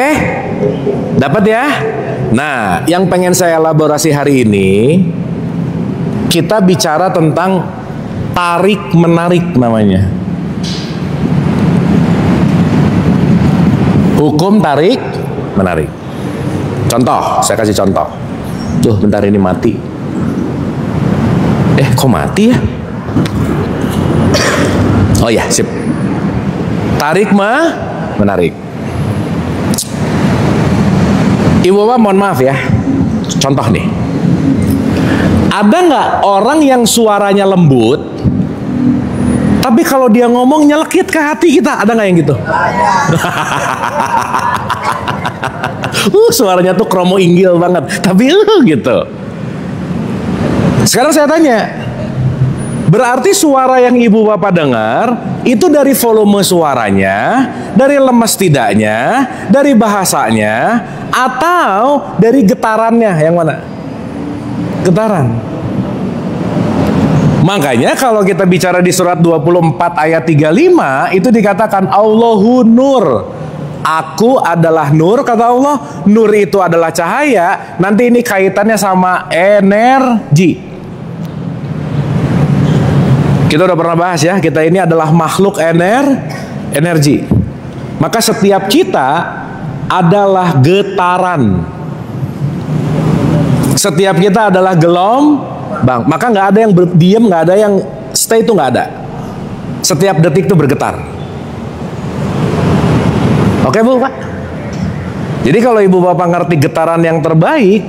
Oke? Dapat ya? Nah, yang pengen saya elaborasi hari ini, kita bicara tentang tarik menarik namanya. Hukum tarik menarik. Contoh, saya kasih contoh. Tuh, bentar ini mati. Kok mati ya? Oh ya, sip. Tarik menarik. Ibu bapak mohon maaf ya. Contoh nih. Ada nggak orang yang suaranya lembut, tapi kalau dia ngomong nyelekit ke hati kita? Ada nggak yang gitu? Suaranya tuh kromo inggil banget, tapi gitu. Sekarang saya tanya, berarti suara yang ibu bapak dengar itu dari volume suaranya, dari lemes tidaknya, dari bahasanya, atau dari getarannya? Yang mana? Getaran. Makanya kalau kita bicara di surat 24 ayat 35 itu dikatakan Allahu nur. Aku adalah nur, kata Allah. Nur itu adalah cahaya. Nanti ini kaitannya sama energi. Kita udah pernah bahas ya, kita ini adalah makhluk energi. Maka setiap kita adalah getaran. Setiap kita adalah gelombang. Maka nggak ada yang diam, nggak ada yang stay, itu nggak ada. Setiap detik itu bergetar. Oke Bu, Pak? Jadi kalau ibu bapak ngerti getaran yang terbaik,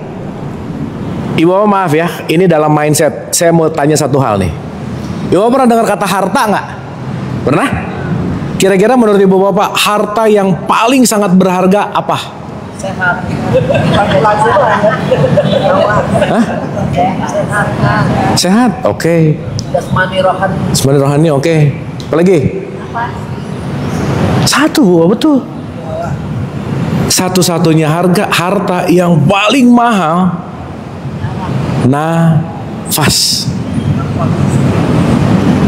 ibu bapak maaf ya, ini dalam mindset. Saya mau tanya satu hal nih. Ibu bapak pernah dengar kata harta nggak? Pernah? Kira-kira menurut ibu bapak harta yang paling sangat berharga apa? Sehat. Hah? Sehat, oke. Jasmani rohani. Jasmani rohani, oke. Apa lagi? Satu, betul. Satu-satunya harta yang paling mahal, nafas.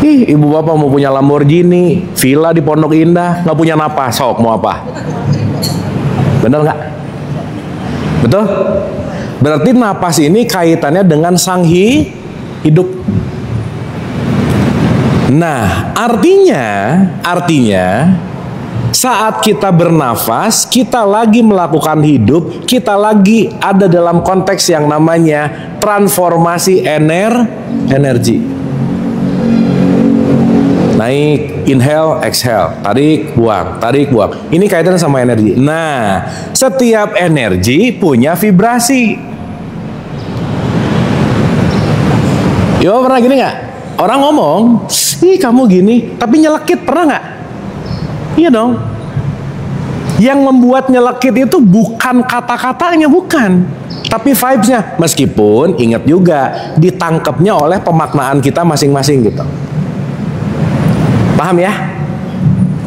Ibu bapak mau punya Lamborghini, villa di Pondok Indah, nggak punya napas, sok mau apa? Bener nggak? Betul? Berarti napas ini kaitannya dengan sang hidup. Nah, artinya saat kita bernafas, kita lagi melakukan hidup, kita lagi ada dalam konteks yang namanya transformasi energi. Naik, inhale, exhale, tarik, buang. Ini kaitannya sama energi. Nah, setiap energi punya vibrasi. Yo, pernah gini nggak? Orang ngomong, ih kamu gini, tapi nyelekit, pernah nggak? Iya dong. Yang membuat nyelekit itu bukan kata-katanya, bukan, tapi vibes-nya. Meskipun ingat juga ditangkapnya oleh pemaknaan kita masing-masing gitu. Paham ya?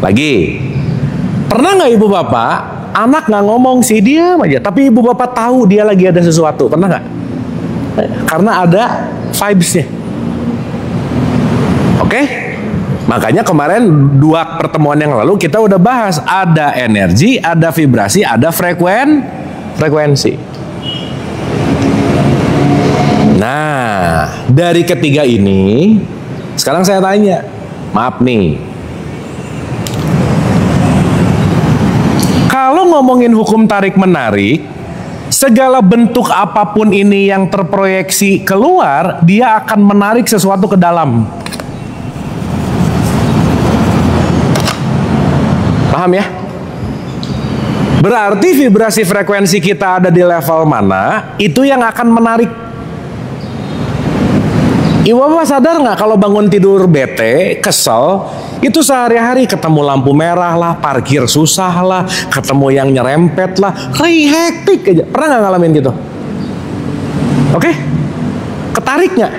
Lagi, pernah nggak ibu bapak anak nggak ngomong sih, diam aja, tapi ibu bapak tahu dia lagi ada sesuatu? Pernah nggak? Karena ada vibes-nya. Oke? Makanya kemarin 2 pertemuan yang lalu kita udah bahas ada energi, ada vibrasi, ada frekuensi. Nah, dari ketiga ini sekarang saya tanya, maaf nih. Kalau ngomongin hukum tarik menarik, segala bentuk apapun ini yang terproyeksi keluar, dia akan menarik sesuatu ke dalam. Paham ya? Berarti vibrasi frekuensi kita ada di level mana, itu yang akan menarik. Ibu bapak sadar nggak kalau bangun tidur bete, kesel, itu sehari-hari ketemu lampu merah lah, parkir susah lah, ketemu yang nyerempet lah, hektik aja. Pernah nggak ngalamin gitu? Oke? Ketarik nggak?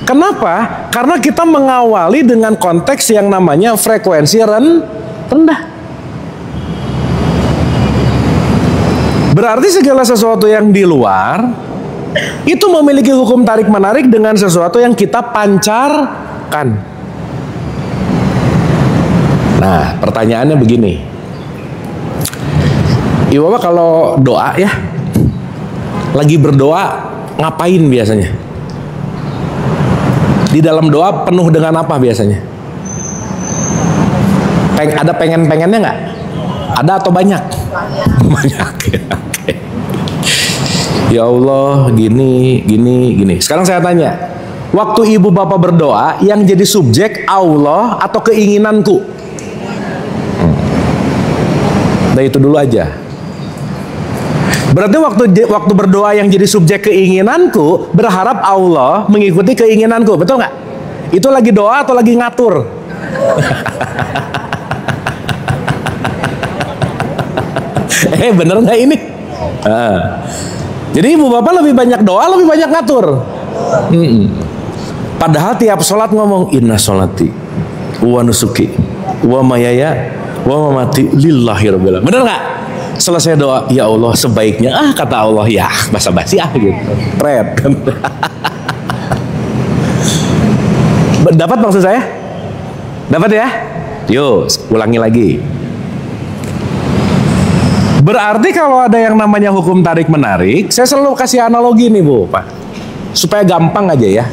Kenapa? Karena kita mengawali dengan konteks yang namanya frekuensi rendah. Berarti segala sesuatu yang di luar itu memiliki hukum tarik menarik dengan sesuatu yang kita pancarkan. Nah, pertanyaannya begini. Ibu bapak kalau doa ya, lagi berdoa ngapain biasanya? Di dalam doa penuh dengan apa biasanya? Ada pengen-pengennya nggak? Ada atau banyak? Banyak. Ya, oke. Ya Allah, gini. Sekarang saya tanya, waktu ibu bapak berdoa, yang jadi subjek Allah atau keinginanku? Nah itu dulu aja. Berarti waktu berdoa yang jadi subjek keinginanku, berharap Allah mengikuti keinginanku, betul nggak? Itu lagi doa atau lagi ngatur? Bener nggak ini? Jadi ibu bapak lebih banyak doa, lebih banyak ngatur. Padahal tiap sholat ngomong inna sholati wa nusuki wa mayaya wa mamati lillahi rabbil alamin. Bener nggak? Selesai doa, ya Allah sebaiknya kata Allah ya basa-basi gitu. Red kan. Dapat maksud saya? Dapat ya? Yuk ulangi lagi. Berarti kalau ada yang namanya hukum tarik menarik, saya selalu kasih analogi nih Bu Pak, supaya gampang aja ya.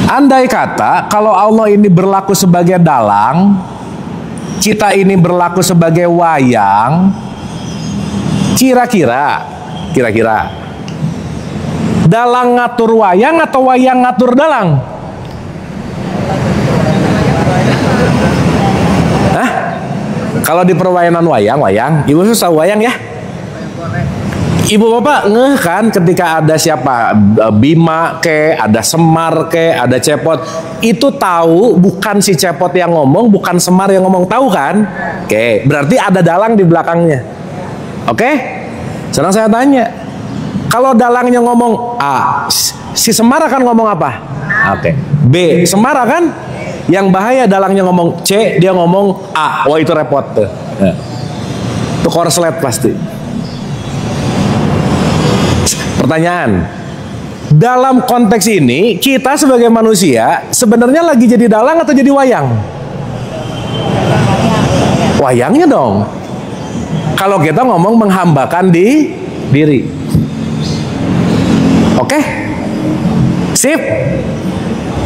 Andai kata kalau Allah ini berlaku sebagai dalang, kita ini berlaku sebagai wayang, kira-kira dalang ngatur wayang atau wayang ngatur dalang? Hah? Kalau di perwayang wayang, ibu susah wayang ya? Ibu bapak ngeh kan ketika ada siapa, Bima ke, ada Semar ke, ada Cepot, itu tahu bukan si Cepot yang ngomong, bukan Semar yang ngomong, tahu kan? Oke, berarti ada dalang di belakangnya. Oke? Sekarang saya tanya, kalau dalangnya ngomong A, si Semar akan ngomong apa? Oke. B, Semar kan? Yang bahaya dalangnya ngomong C, dia ngomong A. Wah itu repot tuh. Itu korslet pasti. Pertanyaan, dalam konteks ini kita sebagai manusia sebenarnya lagi jadi dalang atau jadi wayang? Wayangnya dong. Kalau kita ngomong menghambakan diri. Oke? Sip.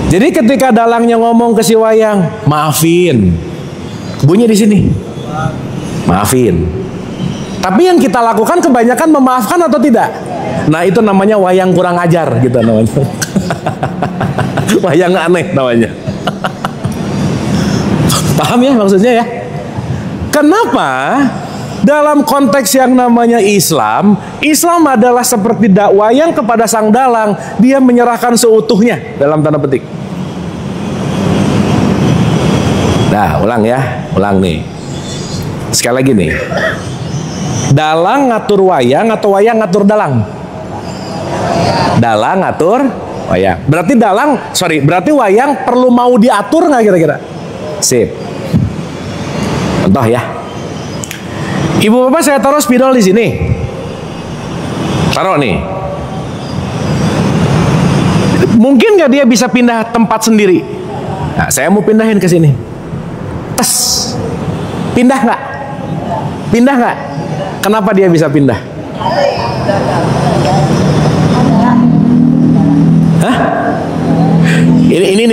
Jadi ketika dalangnya ngomong ke si wayang, maafin. Bunyi di sini. Maafin. Tapi yang kita lakukan kebanyakan memaafkan atau tidak? Nah itu namanya wayang kurang ajar gitu namanya. Wayang aneh namanya. Paham ya maksudnya ya? Kenapa dalam konteks yang namanya Islam adalah seperti wayang kepada sang dalang, dia menyerahkan seutuhnya dalam tanda petik. Nah ulang nih. Sekali lagi nih. Dalang ngatur wayang atau wayang ngatur dalang? Dalang ngatur wayang. Berarti wayang perlu mau diatur nggak kira-kira? Sip. Contoh ya. Ibu bapak saya taruh spidol di sini. Taruh nih. Mungkin nggak dia bisa pindah tempat sendiri? Nah, saya mau pindahin ke sini. Tes. Pindah nggak? Pindah nggak? Kenapa dia bisa pindah? Hah? Ini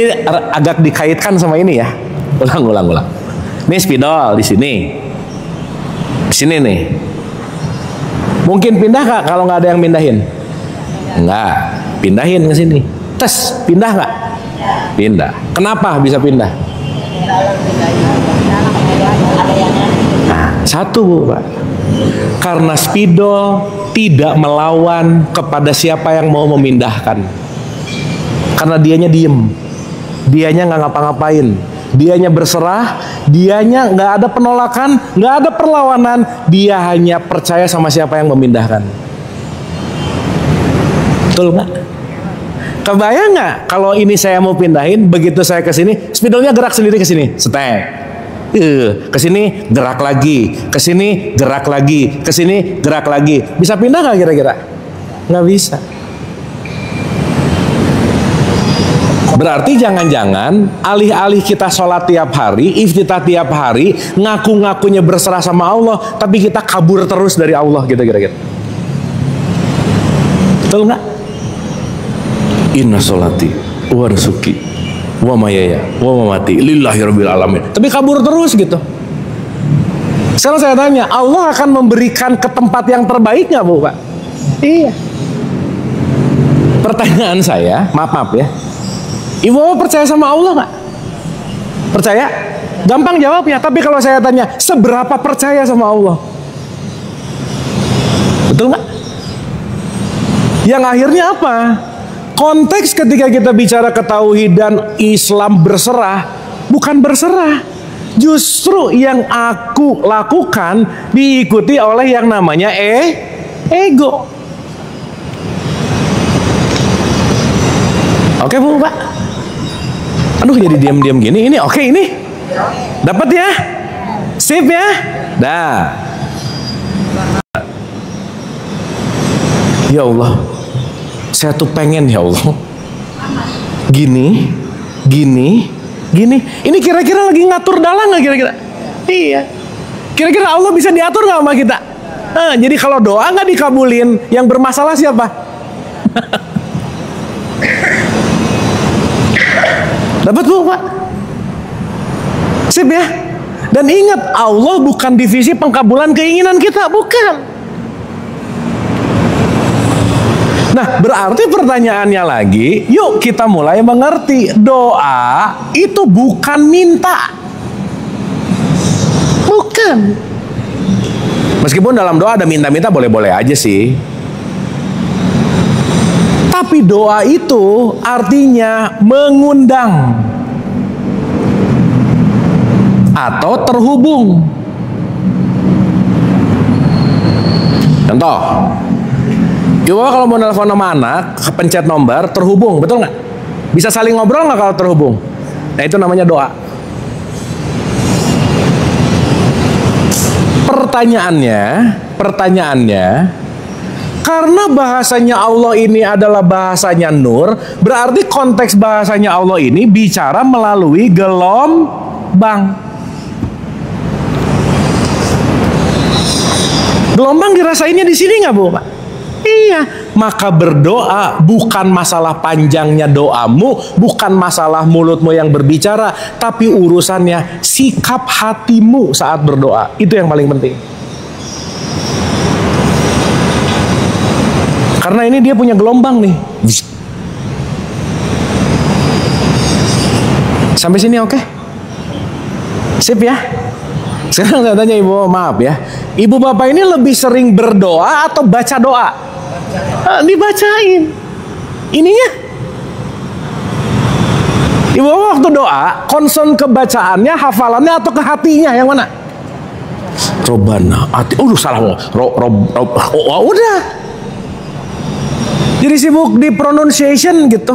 agak dikaitkan sama ini ya. Ulang. Ini spidol di sini. Di sini nih. Mungkin pindah nggak kalau nggak ada yang pindahin? Nggak. Pindahin ke sini. Tes, pindah nggak? Pindah. Kenapa bisa pindah? Nah, satu Bu Pak. Karena spidol tidak melawan kepada siapa yang mau memindahkan. Karena dianya diem, dianya nggak ngapa-ngapain, dianya berserah, dianya nggak ada penolakan, nggak ada perlawanan, dia hanya percaya sama siapa yang memindahkan. Betul nggak? Kebayang nggak kalau ini saya mau pindahin, begitu saya ke sini, spidolnya gerak sendiri ke sini, setek. Ke sini gerak lagi, ke sini gerak lagi, ke sini gerak lagi. Bisa pindah nggak kira-kira? Nggak bisa. Berarti jangan-jangan alih-alih kita sholat tiap hari, iftitah tiap hari, ngaku-ngakunya berserah sama Allah, tapi kita kabur terus dari Allah gitu kira-kira. Betul nggak? Inna sholati wa nusuki wa mayaya wa mamati lillahi rabbil alamin. Tapi kabur terus gitu. Sekarang saya tanya, Allah akan memberikan ke tempat yang terbaik nggak, Bu, Pak? Iya. Pertanyaan saya, maaf ya. Ibu percaya sama Allah nggak? Percaya? Gampang jawabnya. Tapi kalau saya tanya, seberapa percaya sama Allah? Betul nggak? Yang akhirnya apa? Konteks ketika kita bicara ketauhidan Islam berserah, bukan berserah. Justru yang aku lakukan diikuti oleh yang namanya ego. Oke, Bu, Pak. Aduh, jadi diam-diam gini. Ini oke ini. Dapat ya? Sip ya? Dah. Ya Allah. Saya tuh pengen ya Allah. Gini. Ini kira-kira lagi ngatur dalang nggak kira-kira? Iya. Kira-kira Allah bisa diatur nggak sama kita? Jadi kalau doa nggak dikabulin, yang bermasalah siapa? Dapat, Bu, Pak? Sip ya? Dan ingat, Allah bukan divisi pengkabulan keinginan kita, bukan. Nah, berarti pertanyaannya lagi, yuk kita mulai mengerti, doa itu bukan minta. Bukan. Meskipun dalam doa ada minta-minta, boleh-boleh aja sih. Tapi doa itu artinya mengundang atau terhubung. Contoh, coba kalau mau nelfon sama anak, pencet nomor, terhubung, betul nggak? Bisa saling ngobrol nggak kalau terhubung? Nah, itu namanya doa. Pertanyaannya, karena bahasanya Allah ini adalah bahasanya nur, berarti konteks bahasanya Allah ini bicara melalui gelombang. Gelombang dirasainnya di sini nggak, Bu, Pak? Iya. Maka berdoa bukan masalah panjangnya doamu, bukan masalah mulutmu yang berbicara, tapi urusannya sikap hatimu saat berdoa. Itu yang paling penting. Karena ini dia punya gelombang nih. Sampai sini oke? Sip ya? Sekarang saya tanya Ibu, maaf ya. Ibu bapak ini lebih sering berdoa atau baca doa? Dibacain. Ininya? Ibu bapak waktu doa, concern ke bacaannya, hafalannya atau ke hatinya? Yang mana? Robana, hati. Salah. Udah. Jadi sibuk di pronunciation gitu.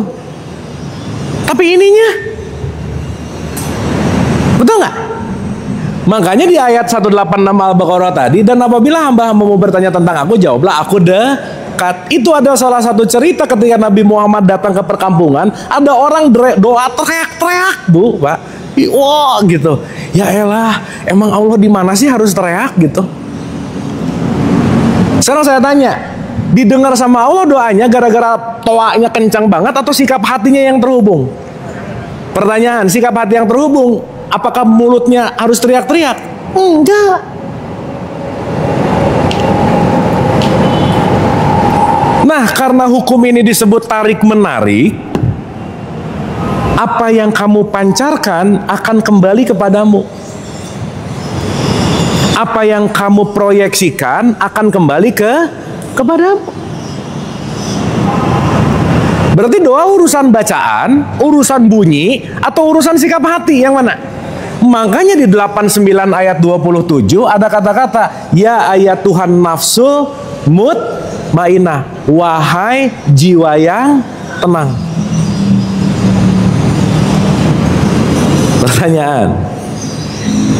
Tapi ininya, betul nggak? Makanya di ayat 186 Al-Baqarah tadi, dan apabila hamba-hambamu bertanya tentang aku, jawablah aku dekat. Itu adalah salah satu cerita ketika Nabi Muhammad datang ke perkampungan, ada orang doa teriak-teriak, Bu, Pak. Wah gitu. Ya elah, emang Allah di mana sih harus teriak gitu? Sekarang saya tanya, didengar sama Allah doanya gara-gara toanya kencang banget atau sikap hatinya yang terhubung? Pertanyaan, sikap hati yang terhubung, apakah mulutnya harus teriak-teriak? Enggak. Nah, karena hukum ini disebut tarik-menarik, apa yang kamu pancarkan akan kembali kepadamu. Apa yang kamu proyeksikan akan kembali kepadamu. Berarti doa urusan bacaan, urusan bunyi, atau urusan sikap hati, yang mana? Makanya di 89 ayat 27 ada kata-kata, ya ayat Tuhan nafsul mutmainah, wahai jiwa yang tenang. Pertanyaan,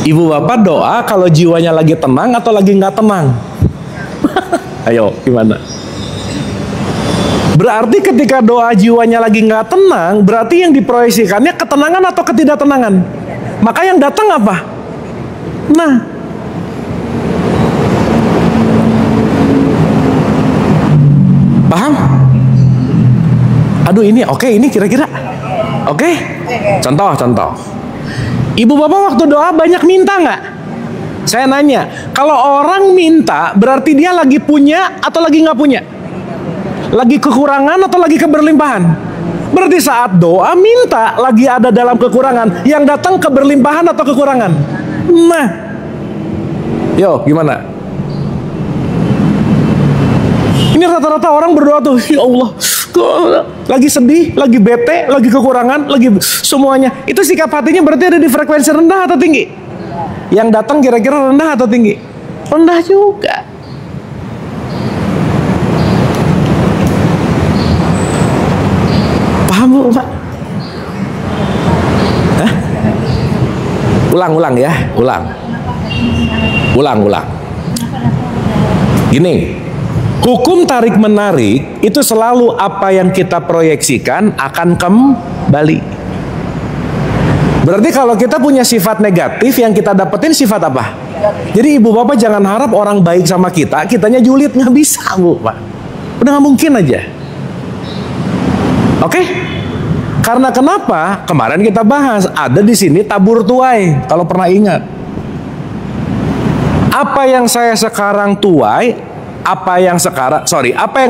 ibu bapak doa kalau jiwanya lagi tenang atau lagi nggak tenang? Ayo, gimana? Berarti ketika doa jiwanya lagi nggak tenang, berarti yang diproyeksikannya ketenangan atau ketidaktenangan. Maka yang datang apa? Nah, paham? Aduh ini oke, ini kira-kira oke? Contoh. Ibu bapak waktu doa banyak minta nggak? Saya nanya, kalau orang minta berarti dia lagi punya atau lagi nggak punya? Lagi kekurangan atau lagi keberlimpahan? Berarti saat doa minta lagi ada dalam kekurangan, yang datang keberlimpahan atau kekurangan? Nah, yo gimana? Ini rata-rata orang berdoa tuh, ya Allah, lagi sedih, lagi bete, lagi kekurangan, lagi semuanya. Itu sikap hatinya berarti ada di frekuensi rendah atau tinggi? Yang datang kira-kira rendah atau tinggi? Rendah juga. Paham bu, Pak? Hah? Ulang ya, ulang. Gini, hukum tarik menarik itu selalu apa yang kita proyeksikan akan kembali. Berarti kalau kita punya sifat negatif, yang kita dapetin sifat apa? Jadi ibu bapak jangan harap orang baik sama kita, kitanya julid, nggak bisa bu, Pak. Udah nggak mungkin aja. Oke? Karena kenapa? Kemarin kita bahas ada di sini tabur tuai. Kalau pernah ingat, apa yang saya sekarang tuai, apa yang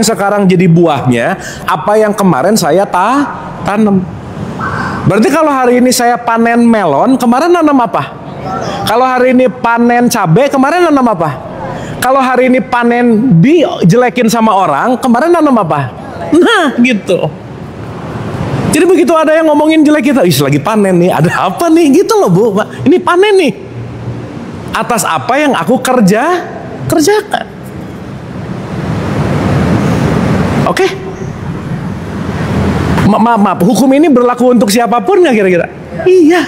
sekarang jadi buahnya, apa yang kemarin saya tanam. Berarti kalau hari ini saya panen melon, kemarin nanam apa? Kalau hari ini panen cabai, kemarin nanam apa? Kalau hari ini panen dijelekin sama orang, kemarin nanam apa? Nah, gitu. Jadi begitu ada yang ngomongin jelek kita, lagi panen nih, ada apa nih? Gitu loh bu, Pak. Ini panen nih. Atas apa yang aku kerjakan. Oke? Maaf, hukum ini berlaku untuk siapapun nggak kira-kira? Iya.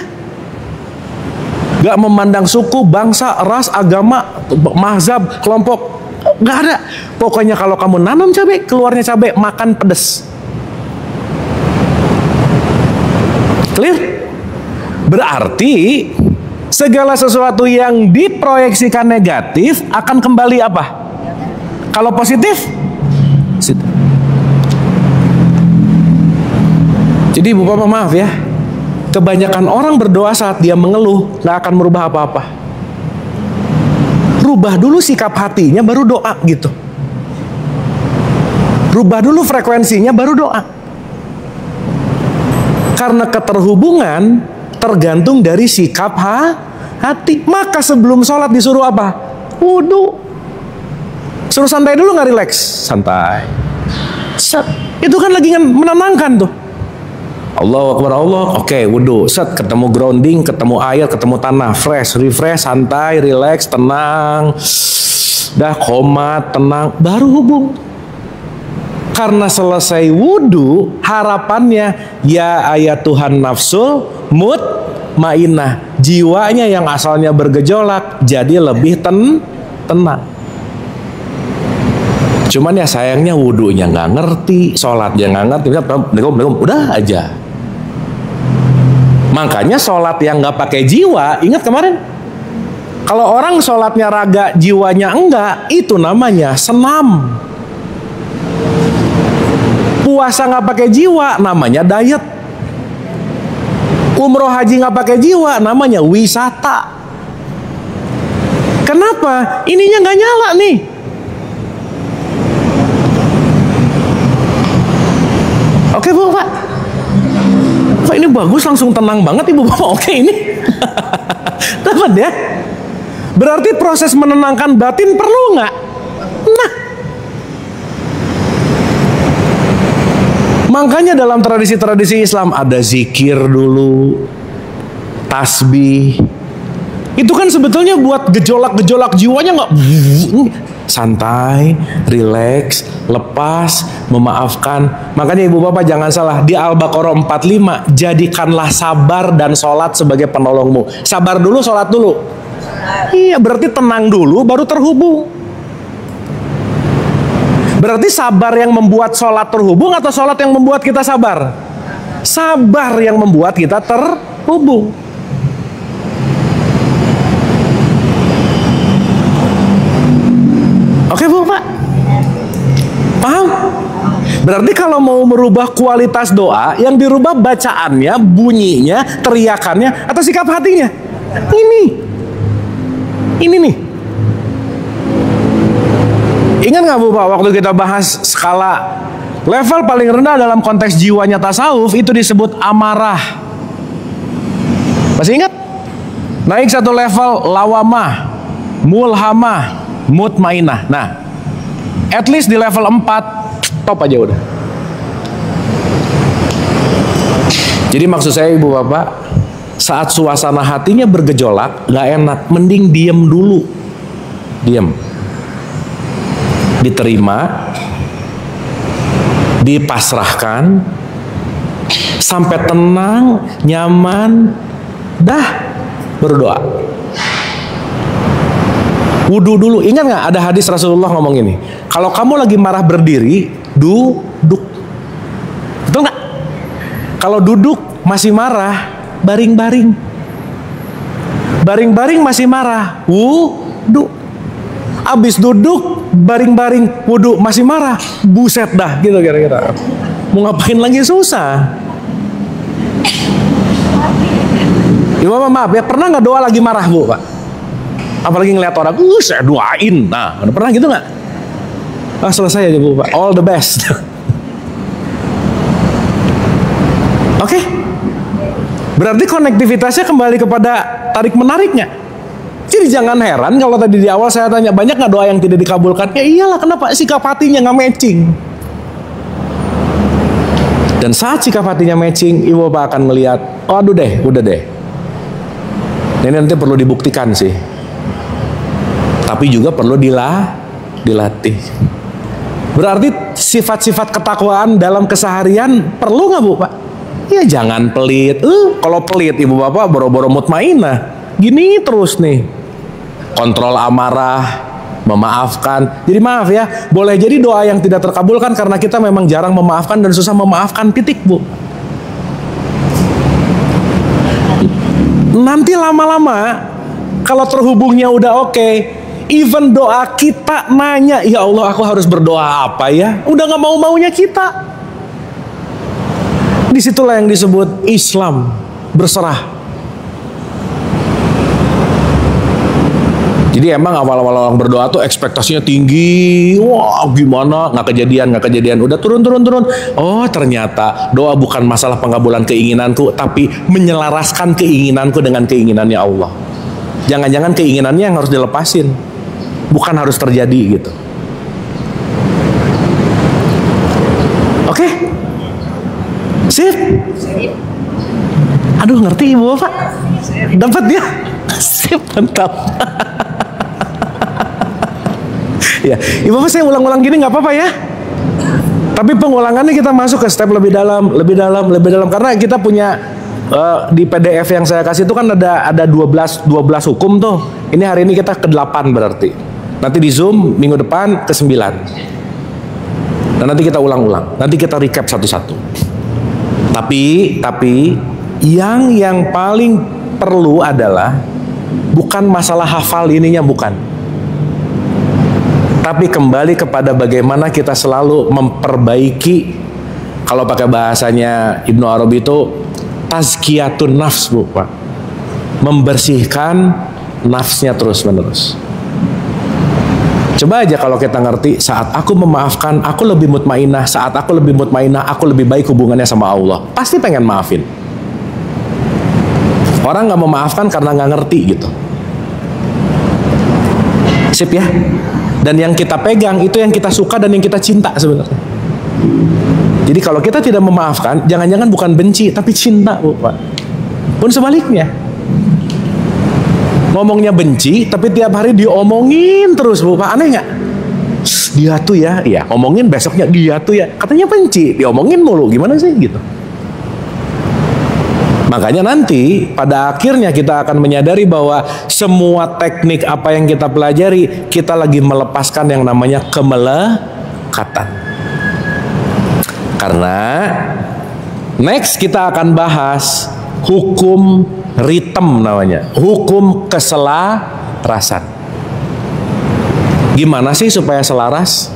Gak memandang suku, bangsa, ras, agama, mazhab, kelompok, nggak ada. Pokoknya kalau kamu nanam cabai, keluarnya cabai, makan pedes. Clear? Berarti segala sesuatu yang diproyeksikan negatif akan kembali apa? Kalau positif? Jadi ibu bapak maaf ya, kebanyakan orang berdoa saat dia mengeluh nggak akan merubah apa-apa. Rubah dulu sikap hatinya baru doa gitu. Rubah dulu frekuensinya baru doa. Karena keterhubungan tergantung dari sikap hati. Maka sebelum sholat disuruh apa? Wudhu. Suruh santai dulu nggak rileks? Santai. Set. Itu kan lagi menenangkan tuh. Allahu Akbar Allah. Oke, wudhu. Set. Ketemu grounding, ketemu air, ketemu tanah. Fresh, refresh, santai, rileks, tenang. Dah komat, tenang. Baru hubung. Karena selesai wudhu, harapannya ya ayat Tuhan nafsul mutmainnah, jiwanya yang asalnya bergejolak jadi lebih tenang. Cuman ya sayangnya wudhunya nggak ngerti, sholatnya nggak ngerti, udah aja. Makanya sholat yang nggak pakai jiwa, ingat kemarin, kalau orang sholatnya raga jiwanya enggak, itu namanya senam. Puasa nggak pakai jiwa namanya diet. Umroh haji nggak pakai jiwa namanya wisata. Kenapa? Ininya nggak nyala nih. Oke bu, Pak. Pak ini bagus, langsung tenang banget ibu bapak. Oke ini. Dapat ya. Berarti proses menenangkan batin perlu nggak? Nah. Makanya dalam tradisi-tradisi Islam ada zikir dulu, tasbih. Itu kan sebetulnya buat gejolak-gejolak jiwanya nggak, santai, rileks, lepas, memaafkan. Makanya ibu bapak jangan salah, di Al-Baqarah 45, jadikanlah sabar dan sholat sebagai penolongmu. Sabar dulu, sholat dulu. Iya, berarti tenang dulu baru terhubung. Berarti sabar yang membuat sholat terhubung atau sholat yang membuat kita sabar? Sabar yang membuat kita terhubung. Oke Bu, Pak? Paham? Berarti kalau mau merubah kualitas doa, yang dirubah bacaannya, bunyinya, teriakannya, atau sikap hatinya. Ini nih. Ingat nggak Bu Pak, waktu kita bahas skala level paling rendah dalam konteks jiwanya tasawuf, itu disebut amarah. Masih ingat? Naik satu level lawamah, mulhamah, mutmainah. Nah, at least di level 4 top aja udah. Jadi maksud saya Ibu Bapak, saat suasana hatinya bergejolak, gak enak, mending diem dulu. Diem. Diterima, dipasrahkan, sampai tenang, nyaman, dah berdoa. Wudhu dulu. Ingat nggak ada hadis Rasulullah ngomong ini? Kalau kamu lagi marah berdiri, duduk. Betul nggak? Kalau duduk masih marah, baring-baring. Baring-baring masih marah, wudhu. Abis duduk, baring-baring, wudhu masih marah, buset dah, gitu kira-kira. Mau ngapain lagi susah. Ya maaf ya, pernah nggak doa lagi marah Bu Pak? Apalagi ngeliat orang, saya doain. Nah, pernah gitu nggak? Ah, selesai aja Bu Pak. All the best. Oke. Berarti konektivitasnya kembali kepada tarik menariknya. Jadi jangan heran kalau tadi di awal saya tanya, banyak nggak doa yang tidak dikabulkan? Ya iyalah, kenapa? Sikap hatinya nggak matching. Dan saat sikap hatinya matching, Ibu Bapak akan melihat, oh aduh deh, udah deh. Ini nanti perlu dibuktikan sih. Tapi juga perlu dilatih. Berarti sifat-sifat ketakwaan dalam keseharian perlu nggak Bu Pak? Ya jangan pelit. Kalau pelit Ibu Bapak boro-boro mutmainah. Gini terus nih. Kontrol amarah, memaafkan. Jadi maaf ya, boleh jadi doa yang tidak terkabulkan karena kita memang jarang memaafkan dan susah memaafkan, titik Bu. Nanti lama-lama kalau terhubungnya udah oke, even doa kita nanya, ya Allah aku harus berdoa apa ya? Udah gak mau-maunya kita. Disitulah yang disebut Islam berserah. Jadi emang awal-awal orang berdoa tuh ekspektasinya tinggi. Wah gimana, nggak kejadian. Udah turun. Oh ternyata doa bukan masalah pengabulan keinginanku, tapi menyelaraskan keinginanku dengan keinginannya Allah. Jangan-jangan keinginannya yang harus dilepasin, bukan harus terjadi gitu. Oke? Sip? Aduh ngerti Ibu Bapak? Dapat ya? Sip, mantap. Ya, Ibu Bapak saya ulang-ulang gini nggak apa-apa ya. Tapi pengulangannya kita masuk ke step lebih dalam karena kita punya di PDF yang saya kasih itu kan ada 12 hukum tuh. Ini hari ini kita ke-8 berarti. Nanti di Zoom minggu depan ke-9. Dan nanti kita ulang-ulang. Nanti kita recap satu-satu. Tapi yang paling perlu adalah bukan masalah hafal ininya, bukan. Tapi kembali kepada bagaimana kita selalu memperbaiki, kalau pakai bahasanya Ibnu Arabi itu tazkiyatun nafs Bu Pak. Membersihkan nafsnya terus menerus. Coba aja kalau kita ngerti, saat aku memaafkan, aku lebih mutmainah. Saat aku lebih mutmainah, aku lebih baik hubungannya sama Allah. Pasti pengen maafin. Orang gak memaafkan karena gak ngerti gitu. Sip ya. Dan yang kita pegang itu yang kita suka dan yang kita cinta sebenarnya. Jadi kalau kita tidak memaafkan, jangan-jangan bukan benci tapi cinta Bu Pak. Pun sebaliknya. Ngomongnya benci tapi tiap hari diomongin terus Bu Pak. Aneh nggak? Dia tuh ya, ngomongin besoknya dia tuh ya. Katanya benci, diomongin mulu. Gimana sih gitu? Makanya nanti pada akhirnya kita akan menyadari bahwa semua teknik apa yang kita pelajari, kita lagi melepaskan yang namanya kemelekatan. kesepakatan. Karena next kita akan bahas hukum ritem namanya, hukum keselarasan. Gimana sih supaya selaras?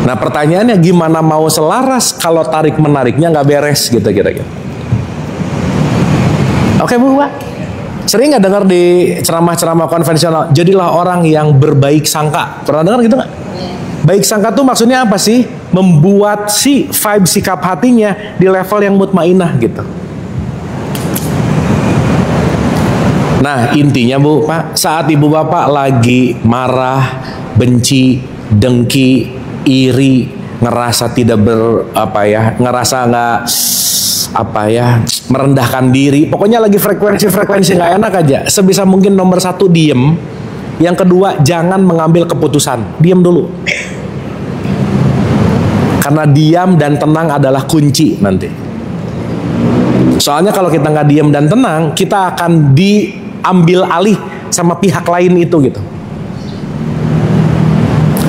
Nah pertanyaannya, gimana mau selaras kalau tarik menariknya nggak beres gitu kira-kira? Oke Bu, Pak. Sering nggak dengar di ceramah-ceramah konvensional, jadilah orang yang berbaik sangka. Pernah dengar gitu nggak? Baik sangka tuh maksudnya apa sih? Membuat si vibe sikap hatinya di level yang mutmainah gitu. Nah intinya Bu, Pak, saat ibu bapak lagi marah, benci, dengki, iri, ngerasa tidak ngerasa nggak merendahkan diri, pokoknya lagi frekuensi nggak enak aja, sebisa mungkin nomor satu diem, yang kedua jangan mengambil keputusan, diem dulu. Karena diam dan tenang adalah kunci nanti. Soalnya kalau kita nggak diam dan tenang, kita akan diambil alih sama pihak lain itu gitu.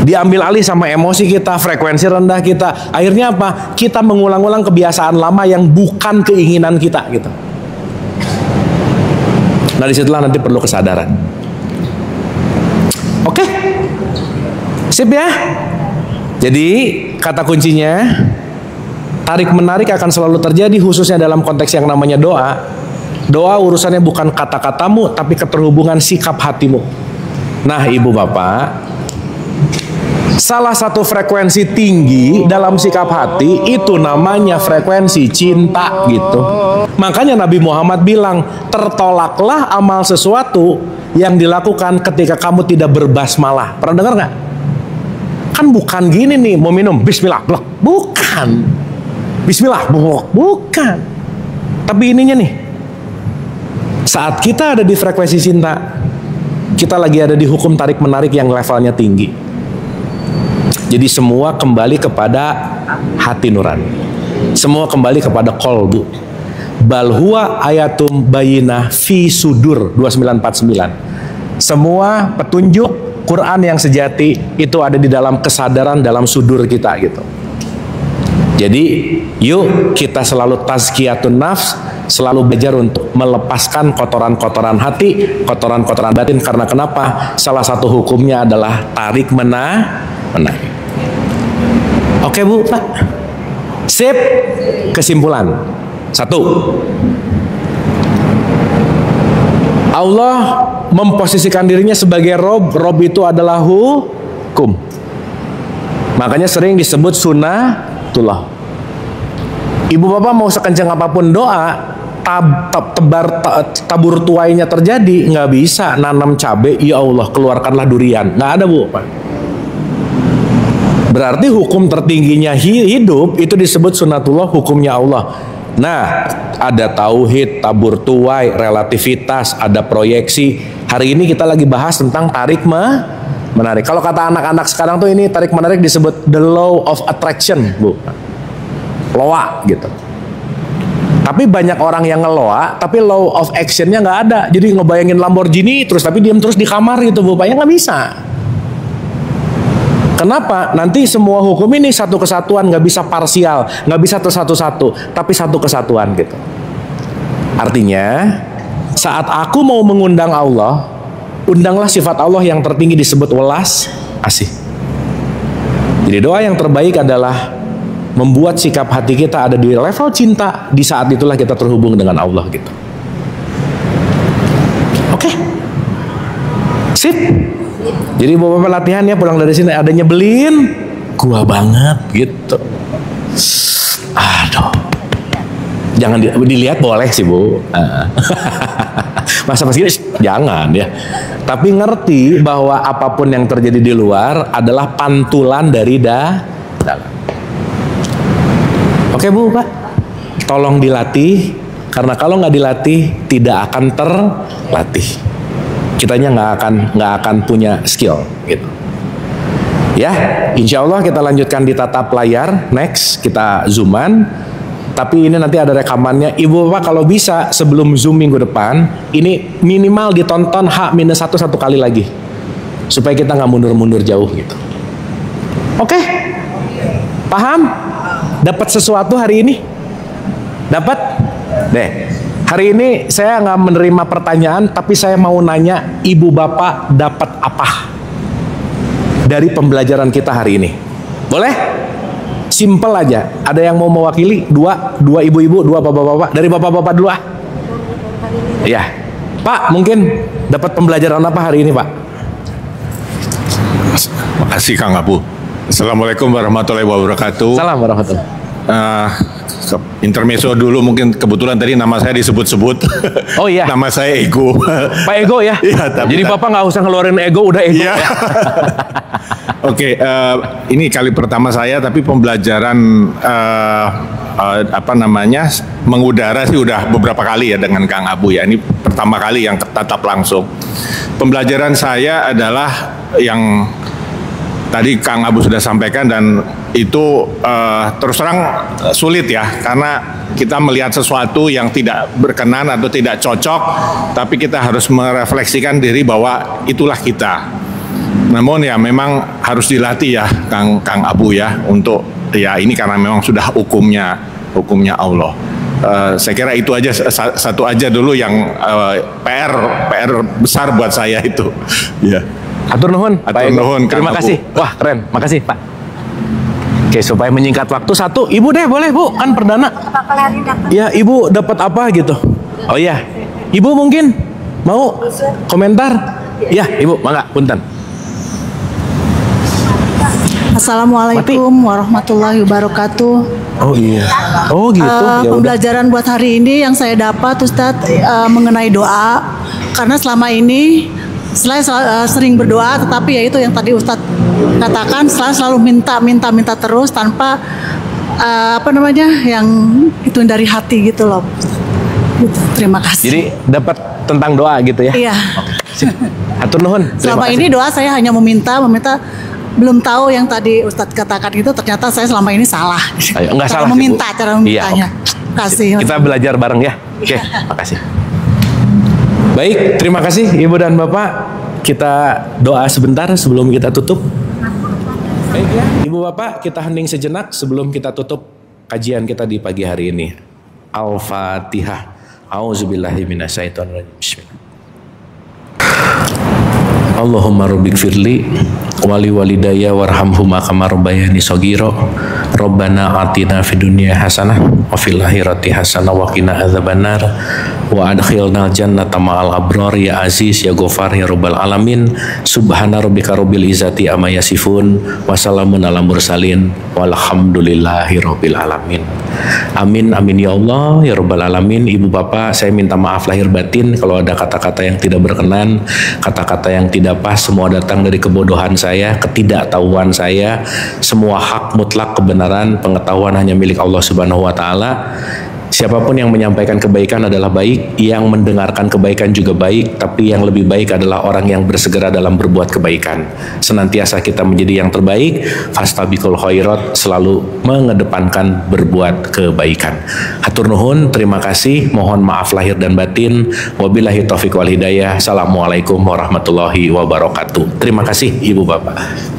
Diambil alih sama emosi kita, frekuensi rendah kita. Akhirnya apa? Kita mengulang-ulang kebiasaan lama yang bukan keinginan kita gitu. Nah disitulah nanti perlu kesadaran. Oke? Sip ya? Jadi kata kuncinya, tarik menarik akan selalu terjadi khususnya dalam konteks yang namanya doa. Doa urusannya bukan kata-katamu tapi keterhubungan sikap hatimu. Nah ibu bapak, salah satu frekuensi tinggi dalam sikap hati itu namanya frekuensi cinta gitu. Makanya Nabi Muhammad bilang, tertolaklah amal sesuatu yang dilakukan ketika kamu tidak berbasmalah. Pernah dengar nggak? Kan bukan gini nih, mau minum bismillah, blok. Bukan. Bismillah, blok. Bukan. Tapi ininya nih, saat kita ada di frekuensi cinta, kita lagi ada di hukum tarik menarik yang levelnya tinggi. Jadi semua kembali kepada hati nurani. Semua kembali kepada qalbu. Bal huwa ayatum bayinah fi sudur 2949. Semua petunjuk Quran yang sejati itu ada di dalam kesadaran dalam sudur kita gitu. Jadi yuk kita selalu tazkiyatun nafs, selalu belajar untuk melepaskan kotoran-kotoran hati, kotoran-kotoran batin. Karena kenapa? Salah satu hukumnya adalah tarik menarik. Oke Bu, Pak. Sip. Kesimpulan. 1. Allah memposisikan dirinya sebagai Rob. Rob itu adalah hukum. Makanya sering disebut sunnatullah. Ibu bapak mau sekencang apapun doa, tabur tuainya terjadi, nggak bisa nanam cabai, ya Allah keluarkanlah durian. Nggak ada Bu, Pak. Berarti hukum tertingginya hidup itu disebut sunnatullah, hukumnya Allah. Nah, ada tauhid, tabur tuai, relativitas, ada proyeksi. Hari ini kita lagi bahas tentang tarik menarik. Kalau kata anak-anak sekarang tuh ini tarik menarik disebut the law of attraction, Bu. Loa gitu. Tapi banyak orang yang ngeloa, tapi law of actionnya nggak ada. Jadi ngebayangin Lamborghini terus tapi diam terus di kamar gitu, Bu. Ya nggak bisa. Kenapa? Nanti semua hukum ini satu kesatuan, nggak bisa parsial, nggak bisa satu-satu, tapi satu kesatuan gitu. Artinya, saat aku mau mengundang Allah, undanglah sifat Allah yang tertinggi disebut welas asih. Jadi doa yang terbaik adalah membuat sikap hati kita ada di level cinta. Di saat itulah kita terhubung dengan Allah gitu. Oke? Sip. Jadi bapak latihan ya, pulang dari sini ada nyebelin gua banget gitu. Aduh. Jangan dilihat boleh sih Bu. Masa pas gini jangan ya. Tapi ngerti bahwa apapun yang terjadi di luar adalah pantulan dari dalam. Oke Bu, Pak. Tolong dilatih, karena kalau nggak dilatih tidak akan terlatih. Kitanya nggak akan punya skill gitu. Ya, insya Allah kita lanjutkan di tatap layar. Next kita zooman. Tapi ini nanti ada rekamannya. Ibu bapak kalau bisa sebelum zoom minggu depan, ini minimal ditonton H-1 satu kali lagi, supaya kita nggak mundur-mundur jauh gitu. Oke? Paham? Dapat sesuatu hari ini? Dapat? Deh. Hari ini saya nggak menerima pertanyaan, tapi saya mau nanya, ibu bapak dapat apa dari pembelajaran kita hari ini? Boleh? Simple aja. Ada yang mau mewakili? Dua ibu-ibu, dua bapak-bapak. Dari bapak-bapak dulu ah. Iya. Pak, mungkin dapat pembelajaran apa hari ini, Pak? Makasih Kang Abu. Assalamualaikum warahmatullahi wabarakatuh. Salam warahmatullahi. Intermezzo dulu, mungkin kebetulan tadi nama saya disebut-sebut. Oh iya. Nama saya Ego. Pak Ego ya? Iya, tapi jadi Bapak nggak usah ngeluarin ego, udah ego. Iya. Ya. Oke, ini kali pertama saya, tapi pembelajaran mengudara sih udah beberapa kali ya dengan Kang Abu ya. Ini pertama kali yang tatap langsung. Pembelajaran saya adalah yang tadi Kang Abu sudah sampaikan, dan itu terus terang sulit ya, karena kita melihat sesuatu yang tidak berkenan atau tidak cocok, tapi kita harus merefleksikan diri bahwa itulah kita. Namun ya memang harus dilatih ya Kang Abu ya, untuk ya ini karena memang sudah hukumnya Allah. Saya kira itu aja, satu aja dulu yang PR besar buat saya itu. Ya. Atur nuhun, Pak Ego. nuhun, Kang Terima Abu. kasih. Wah keren, makasih Pak. Oke, supaya menyingkat waktu, satu, ibu deh boleh Bu, kan perdana. Ya, ibu dapat apa gitu? Oh iya, ibu mungkin mau komentar? Ya, ibu, mangga, punten. Assalamualaikum warahmatullahi wabarakatuh. Oh iya, oh gitu. Ya udah. Pembelajaran buat hari ini yang saya dapat, Ustadz, mengenai doa. Karena selama ini saya sering berdoa, tetapi ya itu yang tadi Ustadz katakan, selalu minta terus tanpa yang itu dari hati gitu loh. Terima kasih. Jadi dapat tentang doa gitu ya? Iya. Sip. Atur nuhun. Selama ini doa saya hanya meminta, belum tahu yang tadi Ustadz katakan itu, ternyata saya selama ini salah. Ayo, enggak cara salah, meminta, Bu. cara memintanya. Iya, Terima kasih. Kita belajar bareng ya. Oke, makasih. Baik, terima kasih Ibu dan Bapak. Kita doa sebentar sebelum kita tutup. Baik ya, Ibu Bapak, kita hening sejenak sebelum kita tutup kajian kita di pagi hari ini. Al-Fatihah. A'udzubillahi minasyaitonirrajim. Bismillah. Allahumma rabbik firli wali walidayya warhamhuma kama rabbayani shaghira. Rabbana atina fid dunya hasanah wa fil akhirati hasanah wa qina adzabannar wa adkhilnal jannata ma'al abrar ya aziz ya ghafar ya rabbal alamin. Subhana rabbika rabbil izzati amma yasifun wa salamun alal mursalin walhamdulillahi rabbil alamin. Amin amin ya Allah ya rabbal alamin. Ibu bapak, saya minta maaf lahir batin kalau ada kata-kata yang tidak berkenan, kata-kata yang tidak pas. Semua datang dari kebodohan saya, ketidaktahuan saya. Semua hak mutlak kebenaran pengetahuan hanya milik Allah Subhanahu wa taala. Siapapun yang menyampaikan kebaikan adalah baik, yang mendengarkan kebaikan juga baik, tapi yang lebih baik adalah orang yang bersegera dalam berbuat kebaikan. Senantiasa kita menjadi yang terbaik, fastabiqul khairat, selalu mengedepankan berbuat kebaikan. Hatur nuhun, terima kasih, mohon maaf lahir dan batin. Wabillahi taufiq wal hidayah. Assalamualaikum warahmatullahi wabarakatuh. Terima kasih Ibu Bapak.